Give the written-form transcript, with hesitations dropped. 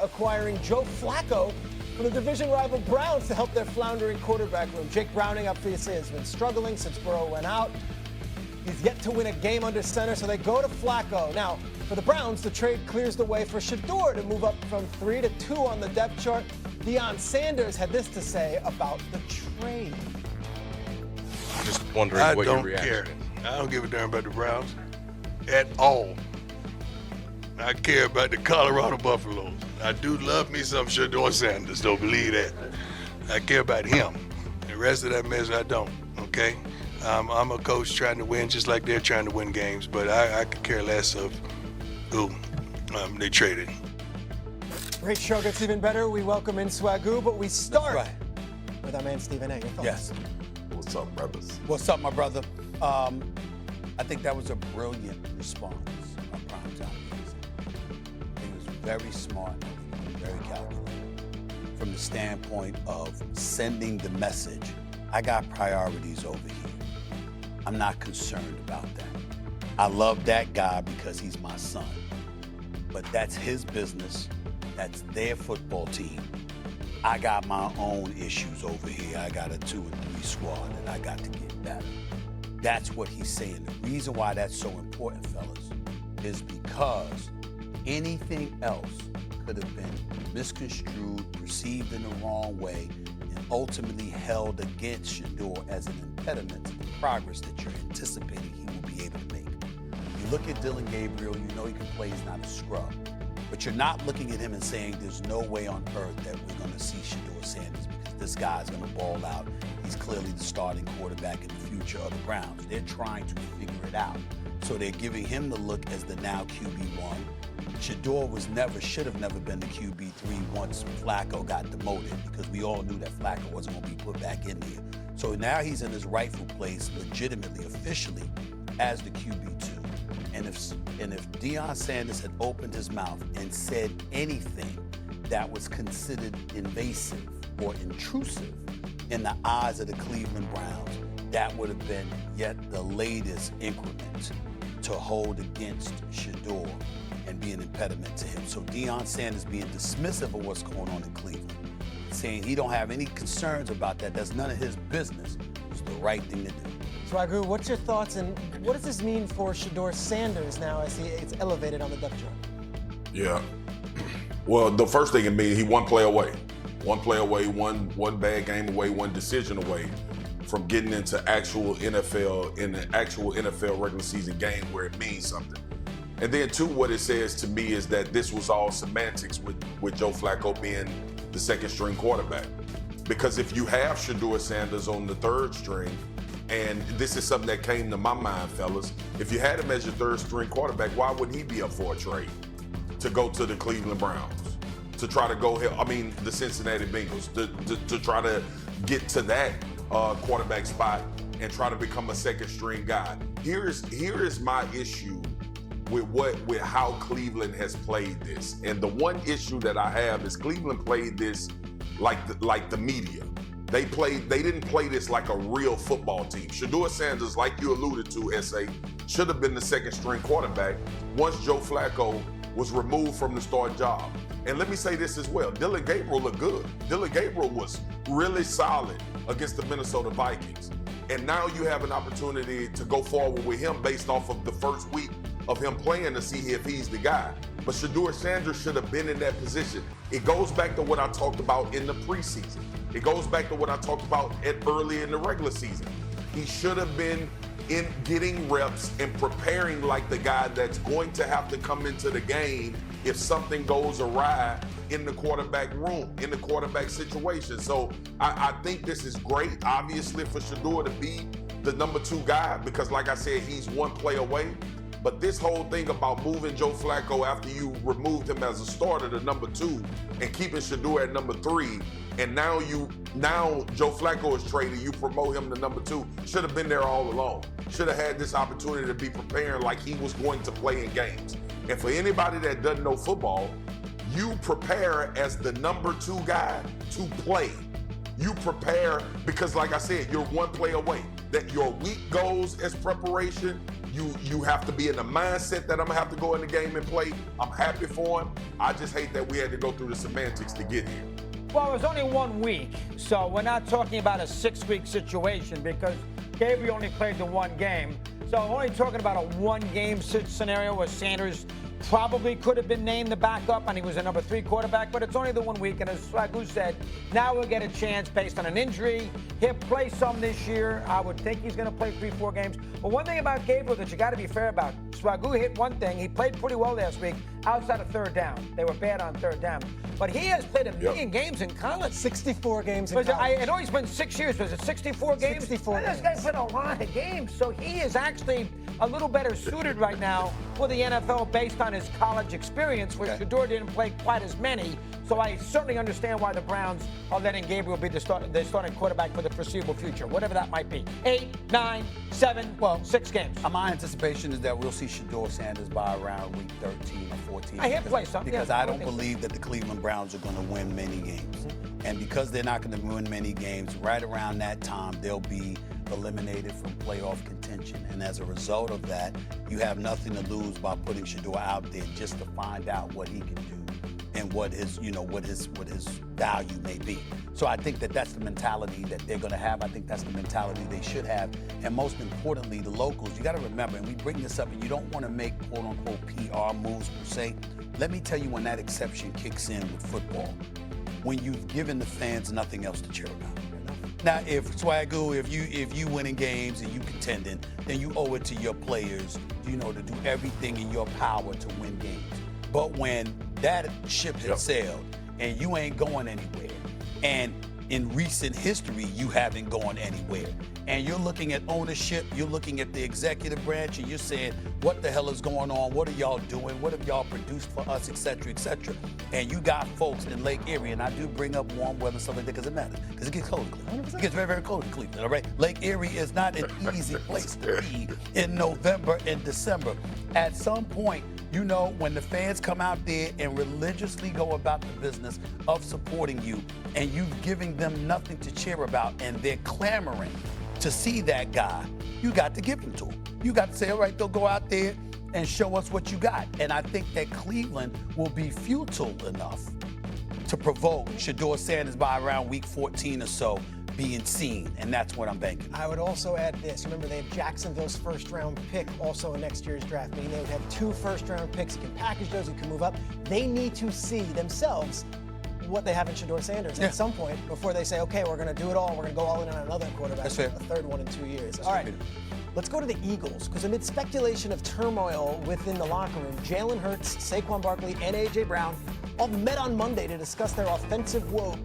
acquiring Joe Flacco from the division rival Browns to help their floundering quarterback room. Jake Browning obviously has been struggling since Burrow went out. He's yet to win a game under center, so they go to Flacco. Now, for the Browns, the trade clears the way for Shedeur to move up from 3 to 2 on the depth chart. Deion Sanders had this to say about the trade. Just wondering what your reaction is. I don't give a damn about the Browns at all. I care about the Colorado Buffaloes. I do love me some Shedeur Sanders, don't believe that. I care about him. The rest of that mess, I don't, okay? I'm a coach trying to win just like they're trying to win games, but I could care less of who they traded. Great show gets even better. We welcome in Swagoo, but we start with our man Stephen A. Your thoughts? Yes. What's up, brothers? What's up, my brother? I think that was a brilliant response by Primetime Music. He was very smart, very calculated. From the standpoint of sending the message, I got priorities over here. I'm not concerned about that. I love that guy because he's my son. But that's his business. That's their football team. I got my own issues over here. I got a 2 and 3 squad and I got to get better. That's what he's saying. The reason why that's so important, fellas, is because anything else could have been misconstrued, perceived in the wrong way, and ultimately held against Shedeur as an impediment to the progress that you're anticipating he will be able to make. You look at Dylan Gabriel, you know he can play, he's not a scrub. But you're not looking at him and saying there's no way on earth that we're going to see Shedeur Sanders because this guy's going to ball out. He's clearly the starting quarterback in the future of the Browns. They're trying to figure it out. So they're giving him the look as the now QB1. Shedeur should have never been the QB3 once Flacco got demoted because we all knew that Flacco wasn't going to be put back in there. So now he's in his rightful place, legitimately, officially, as the QB2. And if Deion Sanders had opened his mouth and said anything that was considered invasive or intrusive in the eyes of the Cleveland Browns, that would have been yet the latest increment to hold against Shedeur and be an impediment to him. So Deion Sanders being dismissive of what's going on in Cleveland, saying he don't have any concerns about that, that's none of his business, is the right thing to do. Swagoo, what's your thoughts and what does this mean for Shedeur Sanders now as it's elevated on the depth chart? Yeah. Well, the first thing it means, he one play away. One play away, one bad game away, one decision away from getting into actual NFL regular season game where it means something. And then two, what it says to me is that this was all semantics with Joe Flacco being the second string quarterback. Because if you have Shedeur Sanders on the third string, and this is something that came to my mind, fellas, if you had him as your third string quarterback, why wouldn't he be up for a trade to go to the Cleveland Browns? To try to the Cincinnati Bengals, to try to get to that quarterback spot and try to become a second string guy. Here is my issue with how Cleveland has played this. And the one issue that I have is Cleveland played this like the media. They didn't play this like a real football team. Shedeur Sanders, like you alluded to, S.A., should have been the second string quarterback once Joe Flacco was removed from the starting job. And let me say this as well. Dylan Gabriel looked good. Dylan Gabriel was really solid against the Minnesota Vikings. And now you have an opportunity to go forward with him based off of the first week of him playing to see if he's the guy. But Shedeur Sanders should have been in that position. It goes back to what I talked about in the preseason. It goes back to what I talked about early in the regular season. He should have been in getting reps and preparing like the guy that's going to have to come into the game if something goes awry in the quarterback room, in the quarterback situation. So I think this is great, obviously, for Shedeur to be the number 2 guy because, like I said, he's one play away. But this whole thing about moving Joe Flacco after you removed him as a starter to number 2 and keeping Shedeur at number 3, and now Joe Flacco is traded, you promote him to number 2, should have been there all along. Should have had this opportunity to be preparing like he was going to play in games. And for anybody that doesn't know football, you prepare as the number 2 guy to play. You prepare because, like I said, you're one play away. That your week goes as preparation, you have to be in the mindset that I'm gonna have to go in the game and play. I'm happy for him. I just hate that we had to go through the semantics to get here. Well, it was only 1 week, so we're not talking about a 6-week situation because Gabriel only played the 1 game. So we're only talking about a 1-game scenario where Sanders probably could have been named the backup and he was a number 3 quarterback, but it's only the 1 week. And as Swagoo said, now we'll get a chance based on an injury. He'll play some this year. I would think he's going to play 3-4 games. But one thing about Gabriel that you got to be fair about, Swagoo hit one thing. He played pretty well last week outside of 3rd down. They were bad on 3rd down. But he has played a million games in college. 64 games in college. I know he's been 6 years. Was it 64 games? 64 This guy played a lot of games. So he is actually a little better suited right now for the NFL based on his college experience, where Shedeur didn't play quite as many. So I certainly understand why the Browns are letting Gabriel be the starting quarterback for the foreseeable future, whatever that might be. 8, 9, 7, 6 games. My anticipation is that we'll see Shedeur Sanders by around week 13 or 14. I have played some. Because I don't believe that the Cleveland Browns are going to win many games. And because they're not going to win many games, right around that time, they'll be eliminated from playoff contention. And as a result of that, you have nothing to lose by putting Shedeur out there just to find out what he can do and what his value may be. So I think that that's the mentality that they're going to have. I think that's the mentality they should have. And most importantly, the locals, you got to remember, and we bring this up, and you don't want to make quote-unquote PR moves per se. Let me tell you when that exception kicks in with football, when you've given the fans nothing else to cheer about. Now, if Swagoo, if you winning games and you contending, then you owe it to your players, to do everything in your power to win games. But when that ship has sailed and you ain't going anywhere, and in recent history you haven't gone anywhere, and you're looking at ownership, you're looking at the executive branch, and you're saying, what the hell is going on? What are y'all doing? What have y'all produced for us, et cetera, et cetera? And you got folks in Lake Erie, and I do bring up warm weather and stuff like that because it matters, because it gets cold in Cleveland. It gets very, very cold in Cleveland, all right? Lake Erie is not an easy place to be in November and December. At some point, when the fans come out there and religiously go about the business of supporting you, and you've given them nothing to cheer about, and they're clamoring to see that guy, you got to give him to him. You got to say, all right, they'll go out there and show us what you got. And I think that Cleveland will be futile enough to provoke Shedeur Sanders by around week 14 or so being seen, and that's what I'm banking. I would also add this. Remember, they have Jacksonville's 1st-round pick also in next year's draft, meaning they would have 2 first-round picks. You can package those, you can move up. They need to see themselves what they have in Shedeur Sanders at some point before they say, okay, we're going to do it all. We're going to go all in on another quarterback, That's fair. A 3rd one in 2 years. All right, let's go to the Eagles, because amid speculation of turmoil within the locker room, Jalen Hurts, Saquon Barkley, and A.J. Brown all met on Monday to discuss their offensive woes